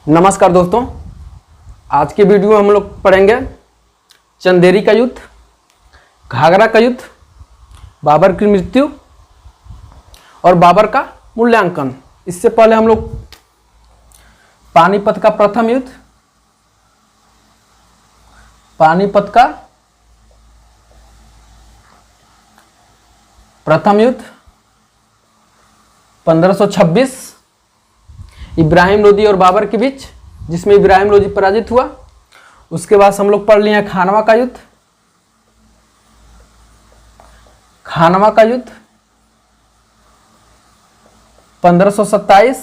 नमस्कार दोस्तों, आज के वीडियो में हम लोग पढ़ेंगे चंदेरी का युद्ध, घाघरा का युद्ध, बाबर की मृत्यु और बाबर का मूल्यांकन। इससे पहले हम लोग पानीपत का प्रथम युद्ध, पानीपत का प्रथम युद्ध 1526 इब्राहिम लोदी और बाबर के बीच, जिसमें इब्राहिम लोदी पराजित हुआ। उसके बाद हम लोग पढ़ लिए खानवा का युद्ध, खानवा का युद्ध 1527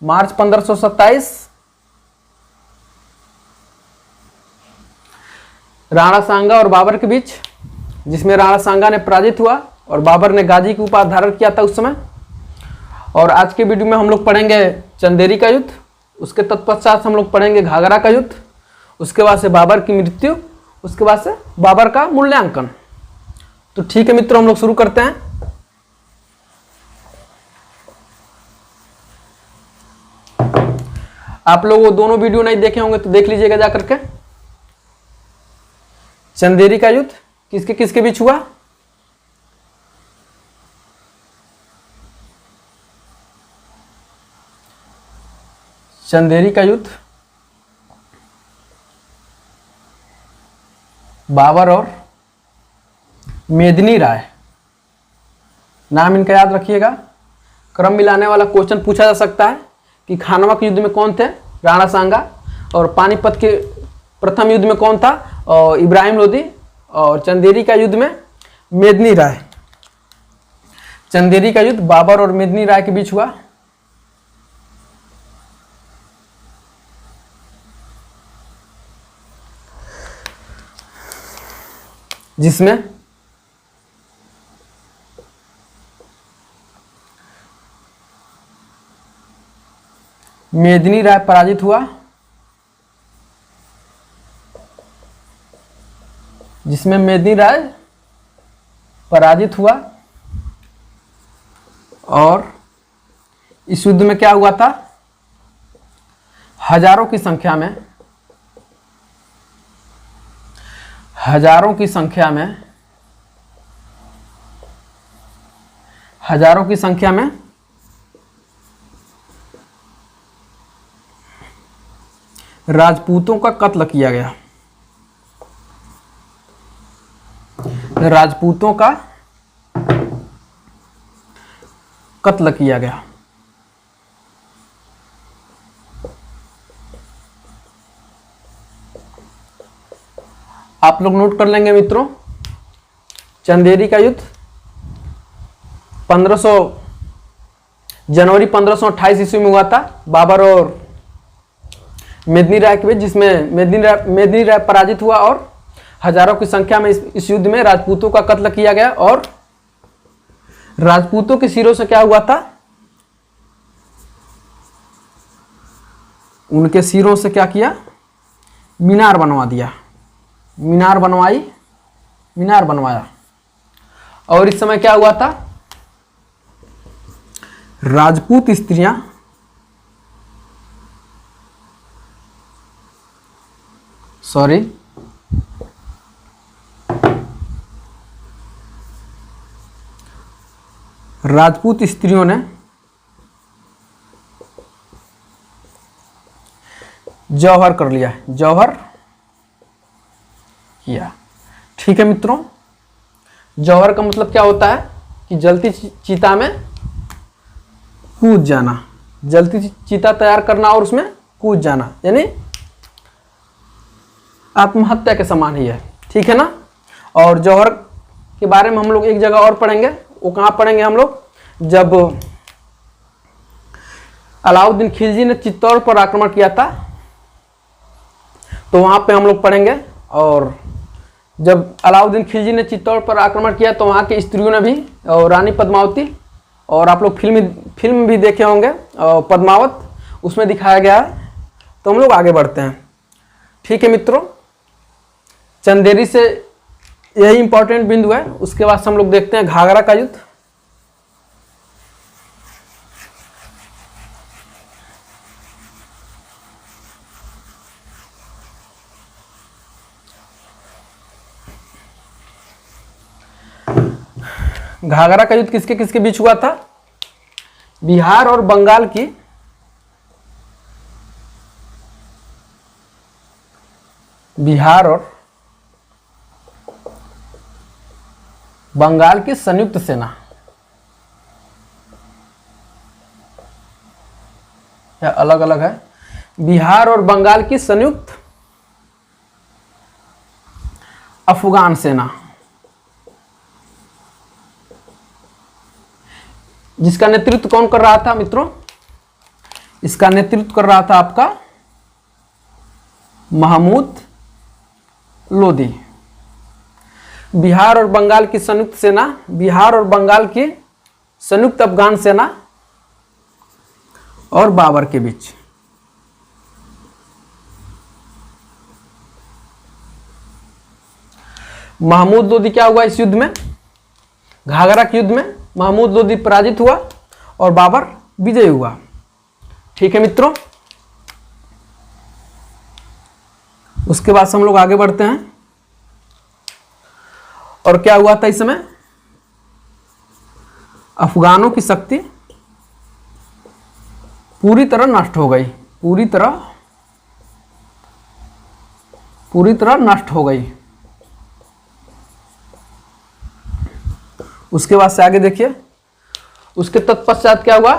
मार्च 1527 राणा सांगा और बाबर के बीच, जिसमें राणा सांगा ने पराजित हुआ और बाबर ने गाजी की उपाधि धारण किया था उस समय। और आज के वीडियो में हम लोग पढ़ेंगे चंदेरी का युद्ध, उसके तत्पश्चात हम लोग पढ़ेंगे घाघरा का युद्ध, उसके बाद से बाबर की मृत्यु, उसके बाद से बाबर का मूल्यांकन। तो ठीक है मित्रों, हम लोग शुरू करते हैं। आप लोग वो दोनों वीडियो नहीं देखे होंगे तो देख लीजिएगा जा करके। चंदेरी का युद्ध किसके किसके बीच हुआ? चंदेरी का युद्ध बाबर और मेदिनी राय, नाम इनका याद रखिएगा। क्रम मिलाने वाला क्वेश्चन पूछा जा सकता है कि खानवा के युद्ध में कौन थे? राणा सांगा। और पानीपत के प्रथम युद्ध में कौन था? और इब्राहिम लोदी। और चंदेरी का युद्ध में मेदिनी राय। चंदेरी का युद्ध बाबर और मेदिनी राय के बीच हुआ। जिसमें मेदिनी राय पराजित हुआ, जिसमें मेदिनी राय पराजित हुआ। और इस युद्ध में क्या हुआ था? हजारों की संख्या में हजारों की संख्या में राजपूतों का कत्ल किया गया। राजपूतों का कत्ल किया गया। आप लोग नोट कर लेंगे मित्रों, चंदेरी का युद्ध जनवरी 1528 ईस्वी में हुआ था बाबर और मेदिनी राय के बीच, जिसमें मेदिनी राय पराजित हुआ और हजारों की संख्या में इस युद्ध में राजपूतों का कत्ल किया गया। और राजपूतों के सिरों से क्या हुआ था? उनके सिरों से क्या किया? मीनार बनवा दिया, मीनार बनवाया। और इस समय क्या हुआ था? राजपूत स्त्रियां राजपूत स्त्रियों ने जौहर कर लिया, जौहर किया। ठीक है मित्रों, जौहर का मतलब क्या होता है कि जलती चिता में कूद जाना, जलती चिता तैयार करना और उसमें कूद जाना, यानी आत्महत्या के समान ही है। ठीक है ना? और जौहर के बारे में हम लोग एक जगह और पढ़ेंगे। वो कहाँ पढ़ेंगे हम लोग? जब अलाउद्दीन खिलजी ने चित्तौड़ पर आक्रमण किया था तो वहां पे हम लोग पढ़ेंगे। और जब अलाउद्दीन खिलजी ने चित्तौड़ पर आक्रमण किया तो वहां की स्त्रियों ने भी, और रानी पद्मावती, और आप लोग फिल्म भी देखे होंगे पद्मावत, उसमें दिखाया गया है। तो हम लोग आगे बढ़ते हैं। ठीक है मित्रों, चंदेरी से यही इंपॉर्टेंट बिंदु है। उसके बाद हम लोग देखते हैं घाघरा का युद्ध। घाघरा का युद्ध किसके किसके बीच हुआ था? बिहार और बंगाल की बंगाल की संयुक्त सेना, या अलग अलग है, बिहार और बंगाल की संयुक्त अफगान सेना, जिसका नेतृत्व कौन कर रहा था मित्रों? इसका नेतृत्व कर रहा था आपका महमूद लोदी। बिहार और बंगाल की संयुक्त सेना, बिहार और बंगाल की संयुक्त अफगान सेना और बाबर के बीच। महमूद लोदी क्या हुआ इस युद्ध में? घाघरा के युद्ध में महमूद लोदी पराजित हुआ और बाबर विजयी हुआ। ठीक है मित्रों, उसके बाद से हम लोग आगे बढ़ते हैं। और क्या हुआ था इस समय? अफगानों की शक्ति पूरी तरह नष्ट हो गई, पूरी तरह नष्ट हो गई। उसके बाद से आगे देखिए, उसके तत्पश्चात क्या हुआ?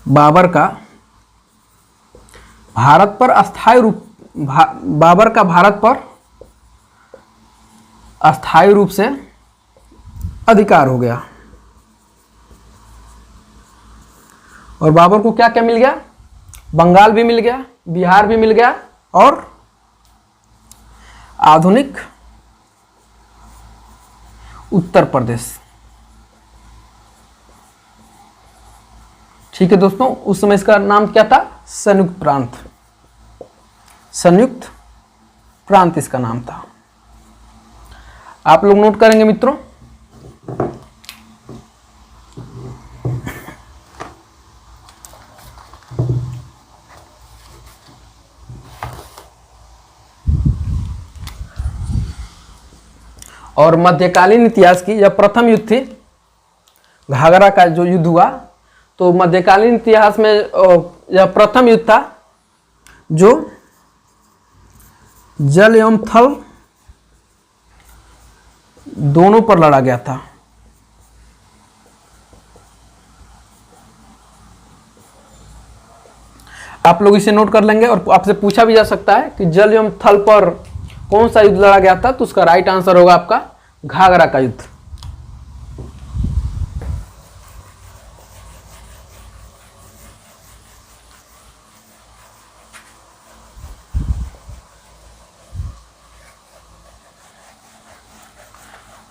बाबर का भारत पर अस्थायी रूप से अधिकार हो गया। और बाबर को क्या क्या मिल गया? बंगाल भी मिल गया, बिहार भी मिल गया और आधुनिक उत्तर प्रदेश। ठीक है दोस्तों, उस समय इसका नाम क्या था? संयुक्त प्रांत। संयुक्त प्रांत इसका नाम था। आप लोग नोट करेंगे मित्रों। और मध्यकालीन इतिहास की यह प्रथम युद्ध थी, घाघरा का जो युद्ध हुआ, तो मध्यकालीन इतिहास में यह प्रथम युद्ध था जो जल एवं थल दोनों पर लड़ा गया था। आप लोग इसे नोट कर लेंगे। और आपसे पूछा भी जा सकता है कि जल एवं थल पर कौन सा युद्ध लड़ा गया था, तो उसका राइट आंसर होगा आपका घाघरा का युद्ध।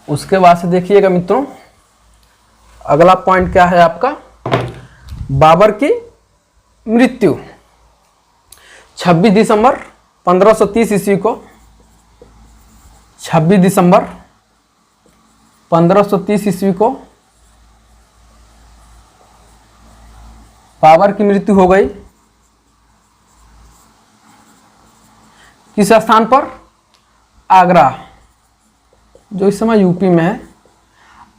उसके बाद से देखिएगा मित्रों, अगला पॉइंट क्या है आपका? बाबर की मृत्यु 26 दिसंबर 1530 ईस्वी को, 26 दिसंबर 1530 ईस्वी को बाबर की मृत्यु हो गई। किस स्थान पर? आगरा, जो इस समय यूपी में है।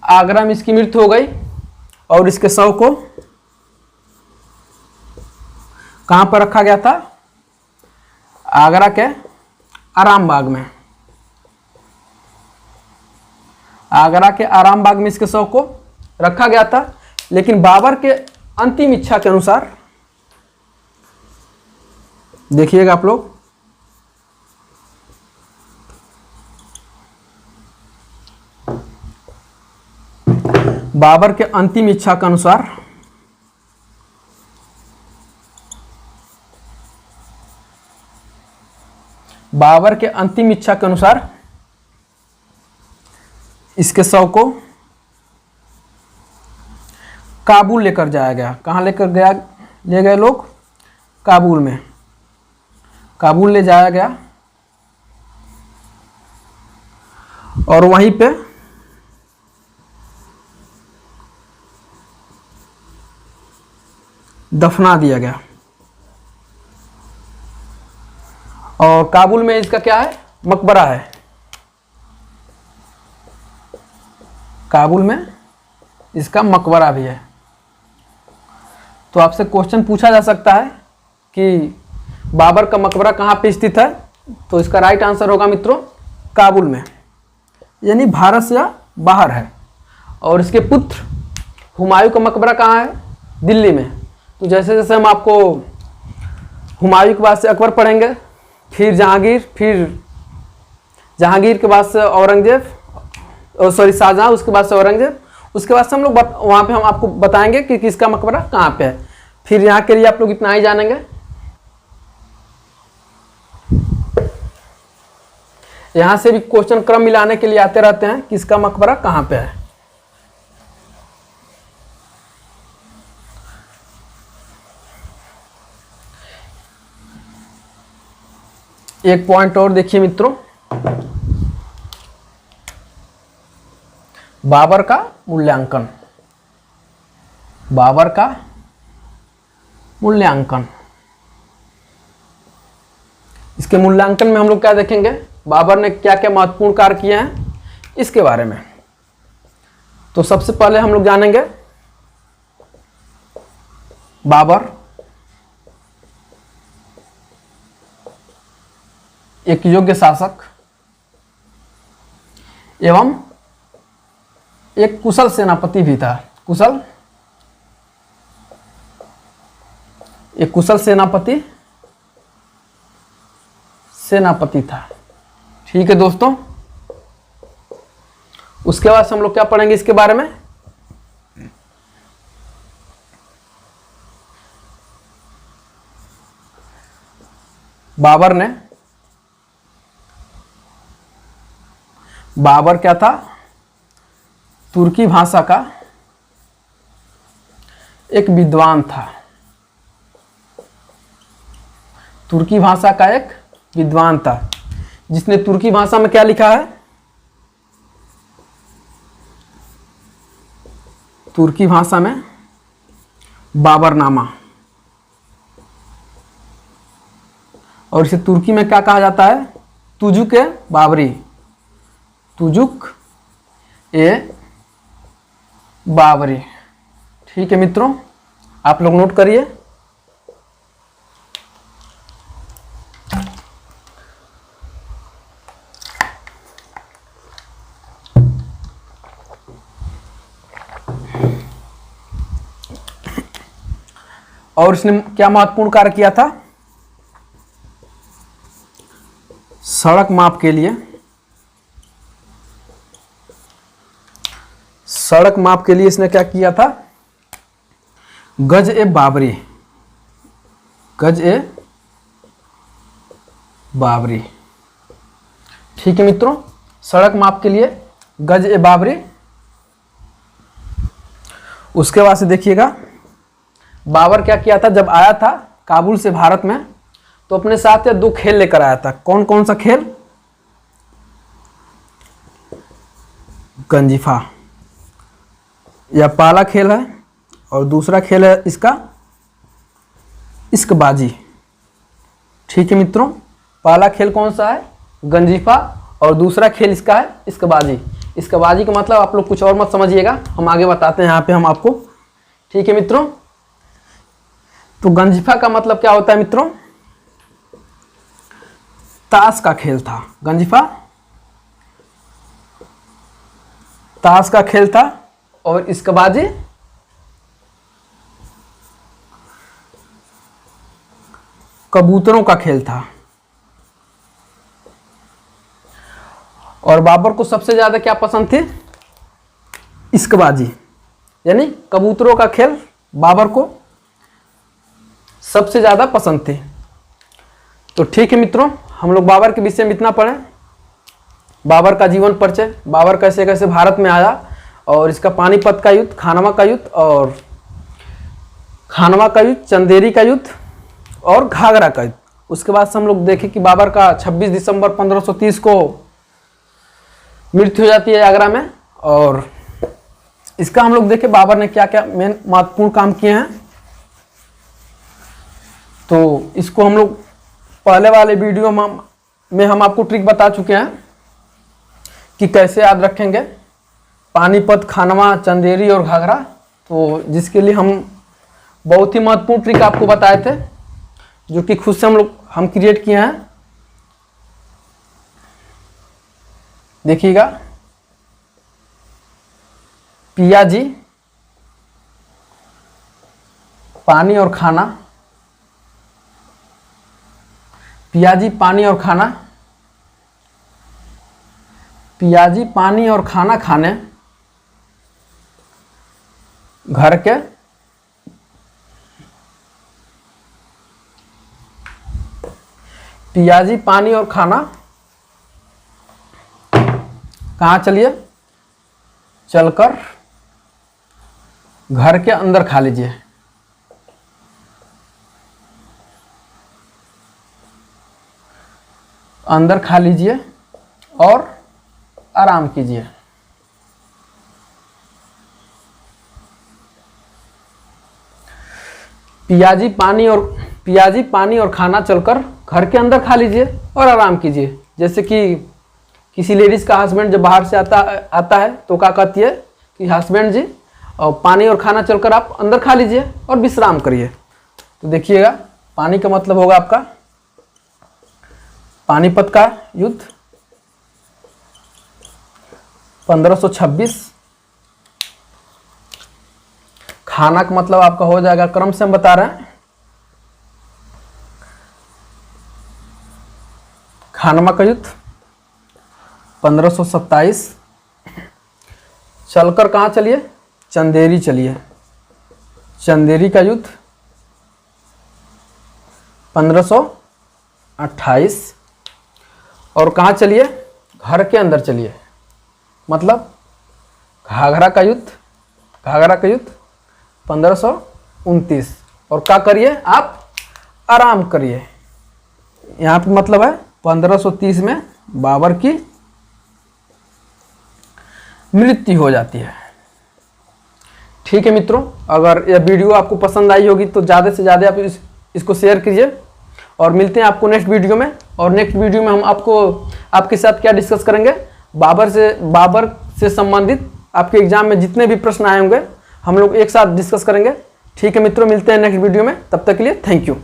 आगरा में इसकी मृत्यु हो गई और इसके शव को कहां पर रखा गया था? आगरा के आराम बाग में। आगरा के आराम बाग में इसके शव को रखा गया था। लेकिन बाबर के अंतिम इच्छा के अनुसार, देखिएगा आप लोग, बाबर के अंतिम इच्छा के अनुसार इसके शव को काबुल लेकर जाया गया। कहाँ लेकर गया? ले गए लोग काबुल में। काबुल ले जाया गया और वहीं पे दफना दिया गया। और काबुल में इसका क्या है? मकबरा है। काबुल में इसका मकबरा भी है। तो आपसे क्वेश्चन पूछा जा सकता है कि बाबर का मकबरा कहाँ पे स्थित है, तो इसका राइट आंसर होगा मित्रों काबुल में, यानी भारत से बाहर है। और इसके पुत्र हुमायूं का मकबरा कहाँ है, दिल्ली में। तो जैसे जैसे हम आपको हुमायूं के बाद से अकबर पढ़ेंगे, फिर जहांगीर के बाद से औरंगजेब, सॉरी शाहजहां, उसके बाद से औरंगजेब, उसके बाद से हम लोग वहाँ पे हम आपको बताएंगे कि किसका मकबरा कहाँ पे है। फिर यहाँ के लिए आप लोग इतना ही जानेंगे। यहाँ से भी क्वेश्चन क्रम मिलाने के लिए आते रहते हैं, किसका मकबरा कहाँ पे है। एक पॉइंट और देखिए मित्रों, बाबर का मूल्यांकन। बाबर का मूल्यांकन, इसके मूल्यांकन में हम लोग क्या देखेंगे, बाबर ने क्या क्या महत्वपूर्ण कार्य किए हैं इसके बारे में। तो सबसे पहले हम लोग जानेंगे बाबर एक योग्य शासक एवं एक कुशल सेनापति भी था। एक कुशल सेनापति था। ठीक है दोस्तों, उसके बाद हम लोग क्या पढ़ेंगे इसके बारे में, बाबर क्या था, तुर्की भाषा का एक विद्वान था। तुर्की भाषा का एक विद्वान था, जिसने तुर्की भाषा में क्या लिखा है, तुर्की भाषा में बाबरनामा, और इसे तुर्की में क्या कहा जाता है, तुजुक ए बाबरी, तुजुक ए बाबरी। ठीक है मित्रों, आप लोग नोट करिए। और इसने क्या महत्वपूर्ण कार्य किया था, सड़क माप के लिए, सड़क माप के लिए इसने क्या किया था, गज ए बाबरी, गज ए बाबरी। ठीक है मित्रों, सड़क माप के लिए गज ए बाबरी। उसके बाद से देखिएगा बाबर क्या किया था, जब आया था काबुल से भारत में, तो अपने साथ 2 खेल लेकर आया था। कौन कौन सा खेल, गंजीफा या पाला खेल है, और दूसरा खेल है इसका इश्कबाजी। ठीक है मित्रों, पहला खेल कौन सा है, गंजीफा, और दूसरा खेल इसका है इश्कबाजी। इश्कबाजी का मतलब आप लोग कुछ और मत समझिएगा, हम आगे बताते हैं यहाँ पे हम आपको। ठीक है मित्रों, तो गंजीफा का मतलब क्या होता है मित्रों, ताश का खेल था। गंजीफा ताश का खेल था, और इश्कबाजी कबूतरों का खेल था। और बाबर को सबसे ज्यादा क्या पसंद थी, इश्कबाजी, यानी कबूतरों का खेल बाबर को सबसे ज्यादा पसंद थे। तो ठीक है मित्रों, हम लोग बाबर के विषय में इतना पढ़े। बाबर का जीवन परिचय, बाबर कैसे कैसे भारत में आया, और इसका पानीपत का युद्ध, खानवा का युद्ध, और खानवा का युद्ध, चंदेरी का युद्ध, और घाघरा का युद्ध। उसके बाद से हम लोग देखें कि बाबर का 26 दिसंबर 1530 को मृत्यु हो जाती है आगरा में। और इसका हम लोग देखें बाबर ने क्या क्या मेन महत्वपूर्ण काम किए हैं, तो इसको हम लोग पहले वाले वीडियो में हम आपको ट्रिक बता चुके हैं कि कैसे याद रखेंगे। पानीपत, खानवा, चंदेरी और घाघरा, तो जिसके लिए हम बहुत ही महत्वपूर्ण ट्रिक आपको बताए थे, जो कि खुद से हम क्रिएट किए हैं। देखिएगा, पियाजी, पानी और खाना, पियाजी, पानी और खाना, पियाजी, पानी और खाना खाने, घर के पियाजी, पानी और खाना कहाँ चलिए, चलकर घर के अंदर खा लीजिए। अंदर खा लीजिए और आराम कीजिए। पियाजी, पानी और खाना चलकर घर के अंदर खा लीजिए और आराम कीजिए। जैसे कि किसी लेडीज़ का हस्बैंड जब बाहर से आता है तो क्या कहती है कि हस्बैंड जी, और पानी और खाना चलकर आप अंदर खा लीजिए और विश्राम करिए। तो देखिएगा, पानी का मतलब होगा आपका पानीपत का युद्ध 1526। खाना का मतलब आपका हो जाएगा, क्रम से हम बता रहे हैं, खानवा का युद्ध 1527। चलकर कहाँ चलिए, चंदेरी चलिए, चंदेरी का युद्ध 1528। और कहाँ चलिए, घर के अंदर चलिए, मतलब घाघरा का युद्ध 1529। और क्या करिए, आप आराम करिए। यहाँ पे मतलब है 1530 में बाबर की मृत्यु हो जाती है। ठीक है मित्रों, अगर यह वीडियो आपको पसंद आई होगी तो ज़्यादा से ज़्यादा आप इसको शेयर कीजिए, और मिलते हैं आपको नेक्स्ट वीडियो में। और नेक्स्ट वीडियो में हम आपके साथ क्या डिस्कस करेंगे, बाबर से संबंधित आपके एग्जाम में जितने भी प्रश्न आए होंगे हम लोग एक साथ डिस्कस करेंगे। ठीक है मित्रों, मिलते हैं नेक्स्ट वीडियो में, तब तक के लिए थैंक यू।